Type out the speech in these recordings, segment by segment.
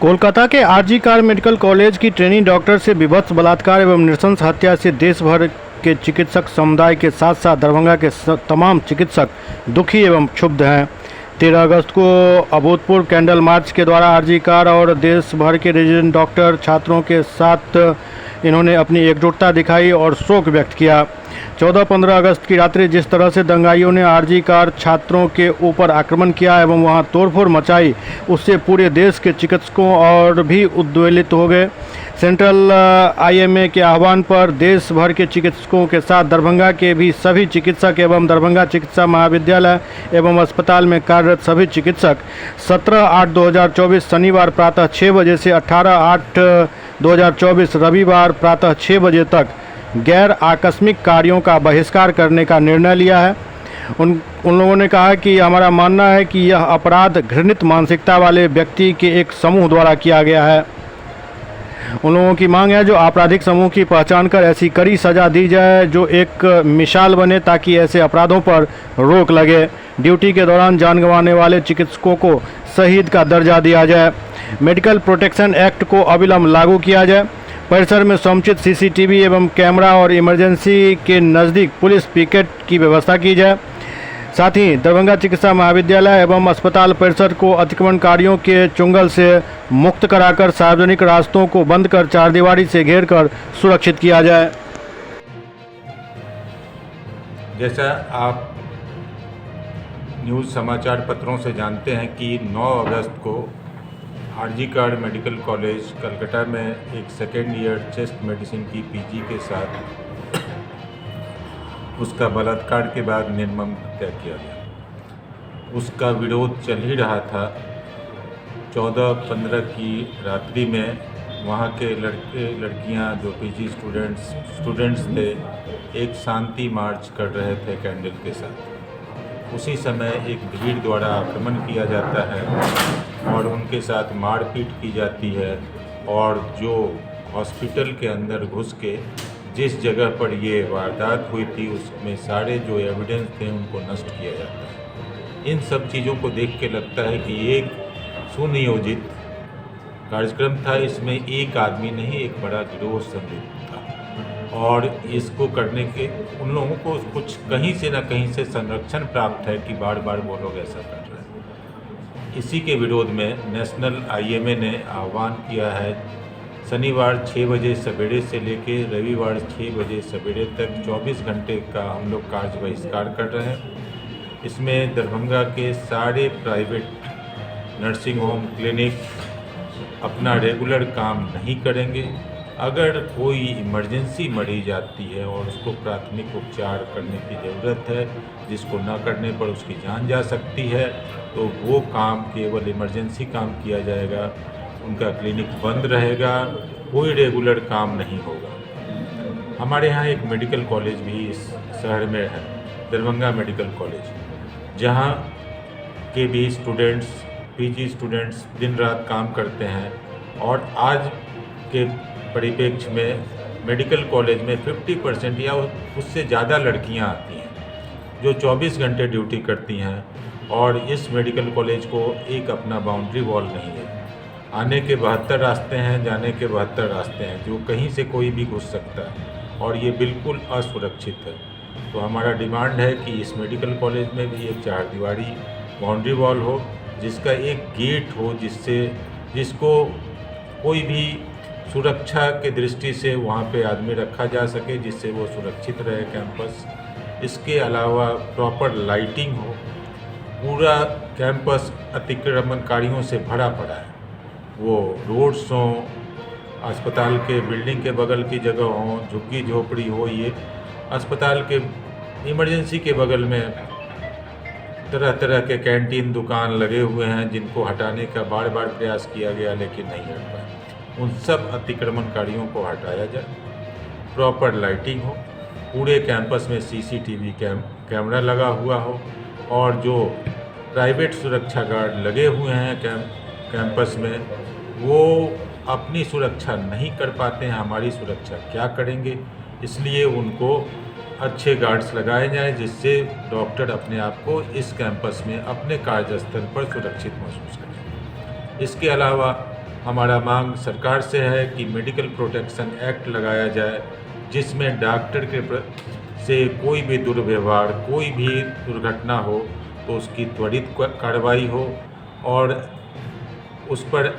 कोलकाता के RG Kar medical college की trainee doctor से विभत्स बलात्कार एवं नृशंस हत्या से देश भर के चिकित्सक समुदाय के साथ साथ दरभंगा के तमाम चिकित्सक दुखी एवं क्षुब्ध हैं। 13 अगस्त को अभूतपूर्व कैंडल मार्च के द्वारा आरजी कार और देश भर के रेजिडेंट डॉक्टर छात्रों के साथ इन्होंने अपनी एकजुटता दिखाई और शोक व्यक्त किया। 14-15 अगस्त की रात्रि जिस तरह से दंगाइयों ने आरजी कार छात्रों के ऊपर आक्रमण किया एवं वहां तोड़फोड़ मचाई, उससे पूरे देश के चिकित्सकों और भी उद्वेलित हो गए। सेंट्रल आईएमए के आह्वान पर देश भर के चिकित्सकों के साथ दरभंगा के भी सभी चिकित्सक एवं दरभंगा चिकित्सा महाविद्यालय एवं अस्पताल में कार्यरत सभी चिकित्सक 17/8/2024 शनिवार प्रातः 6 बजे से 18/8/2024 रविवार प्रातः 6 बजे तक गैर आकस्मिक कार्यों का बहिष्कार करने का निर्णय लिया है। उन लोगों ने कहा कि हमारा मानना है कि यह अपराध घृणित मानसिकता वाले व्यक्ति के एक समूह द्वारा किया गया है। उन लोगों की मांग है जो आपराधिक समूह की पहचान कर ऐसी कड़ी सजा दी जाए जो एक मिसाल बने, ताकि ऐसे अपराधों पर रोक लगे। ड्यूटी के दौरान जान गंवाने वाले चिकित्सकों को शहीद का दर्जा दिया जाए। मेडिकल प्रोटेक्शन एक्ट को अविलंब लागू किया जाए। परिसर में समुचित सीसीटीवी एवं कैमरा और इमरजेंसी के नज़दीक पुलिस पिकेट की व्यवस्था की जाए। साथ ही दरभंगा चिकित्सा महाविद्यालय एवं अस्पताल परिसर को अतिक्रमणकारियों के चुंगल से मुक्त कराकर सार्वजनिक रास्तों को बंद कर चारदीवारी से घेर कर सुरक्षित किया जाए। जैसा आप न्यूज़ समाचार पत्रों से जानते हैं कि 9 अगस्त को RG Kar medical college Calcutta में एक सेकेंड ईयर चेस्ट मेडिसिन की पीजी के साथ उसका बलात्कार के बाद निर्मम हत्या किया गया। उसका विरोध चल ही रहा था। 14-15 की रात्रि में वहाँ के लड़के लड़कियाँ जो पीजी स्टूडेंट्स थे एक शांति मार्च कर रहे थे कैंडल के साथ। उसी समय एक भीड़ द्वारा आक्रमण किया जाता है और उनके साथ मारपीट की जाती है और जो हॉस्पिटल के अंदर घुस के जिस जगह पर ये वारदात हुई थी उसमें सारे जो एविडेंस थे उनको नष्ट किया जाता है। इन सब चीज़ों को देख के लगता है कि एक सुनियोजित कार्यक्रम था। इसमें एक आदमी नहीं, एक बड़ा गिरोह संलिप्त था और इसको करने के उन लोगों को कुछ कहीं से न कहीं से संरक्षण प्राप्त है कि बार बार वो लोग ऐसा कर रहे हैं। इसी के विरोध में नेशनल आईएमए ने आह्वान किया है शनिवार 6 बजे सवेरे से लेकर रविवार 6 बजे सवेरे तक 24 घंटे का हम लोग कार्य बहिष्कार कर रहे हैं। इसमें दरभंगा के सारे प्राइवेट नर्सिंग होम क्लिनिक अपना रेगुलर काम नहीं करेंगे। अगर कोई इमरजेंसी मरीज आती है और उसको प्राथमिक उपचार करने की ज़रूरत है, जिसको न करने पर उसकी जान जा सकती है, तो वो काम केवल इमरजेंसी काम किया जाएगा। उनका क्लिनिक बंद रहेगा, कोई रेगुलर काम नहीं होगा। हमारे यहाँ एक मेडिकल कॉलेज भी इस शहर में है, दरभंगा मेडिकल कॉलेज, जहाँ के भी स्टूडेंट्स पीजी स्टूडेंट्स दिन रात काम करते हैं और आज के परिप्रेक्ष्य में मेडिकल कॉलेज में 50% या उससे ज़्यादा लड़कियाँ आती हैं जो 24 घंटे ड्यूटी करती हैं और इस मेडिकल कॉलेज को एक अपना बाउंड्री वॉल नहीं है। आने के 72 रास्ते हैं, जाने के 72 रास्ते हैं, जो कहीं से कोई भी घुस सकता है और ये बिल्कुल असुरक्षित है। तो हमारा डिमांड है कि इस मेडिकल कॉलेज में भी एक चारदीवारी बाउंड्री वॉल हो, जिसका एक गेट हो जिसको कोई भी सुरक्षा के दृष्टि से वहाँ पे आदमी रखा जा सके, जिससे वो सुरक्षित रहे कैंपस। इसके अलावा प्रॉपर लाइटिंग हो। पूरा कैंपस अतिक्रमणकारियों से भरा पड़ा है। वो रोड्स हों, अस्पताल के बिल्डिंग के बगल की जगह हों, झुग्गी झोपड़ी हो, ये अस्पताल के इमरजेंसी के बगल में तरह तरह के कैंटीन दुकान लगे हुए हैं, जिनको हटाने का बार बार प्रयास किया गया लेकिन नहीं हट पाया। उन सब अतिक्रमणकारियों को हटाया जाए। प्रॉपर लाइटिंग हो, पूरे कैंपस में सीसीटीवी कैमरा लगा हुआ हो और जो प्राइवेट सुरक्षा गार्ड लगे हुए हैं कैंपस में, वो अपनी सुरक्षा नहीं कर पाते हैं। हमारी सुरक्षा क्या करेंगे? इसलिए उनको अच्छे गार्ड्स लगाए जाएं, जिससे डॉक्टर अपने आप को इस कैंपस में अपने कार्यस्थल पर सुरक्षित महसूस करें। इसके अलावा हमारा मांग सरकार से है कि मेडिकल प्रोटेक्शन एक्ट लगाया जाए, जिसमें डॉक्टर से कोई भी दुर्व्यवहार, कोई भी दुर्घटना हो तो उसकी त्वरित कार्रवाई हो और उस पर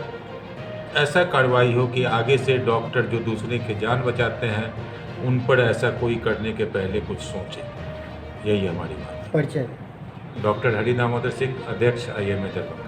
ऐसा कार्रवाई हो कि आगे से डॉक्टर जो दूसरे की जान बचाते हैं उन पर ऐसा कोई करने के पहले कुछ सोचें। यही हमारी बात है। परिचय। डॉक्टर हरि दामोदर सिंह, अध्यक्ष IMA दरभंगा।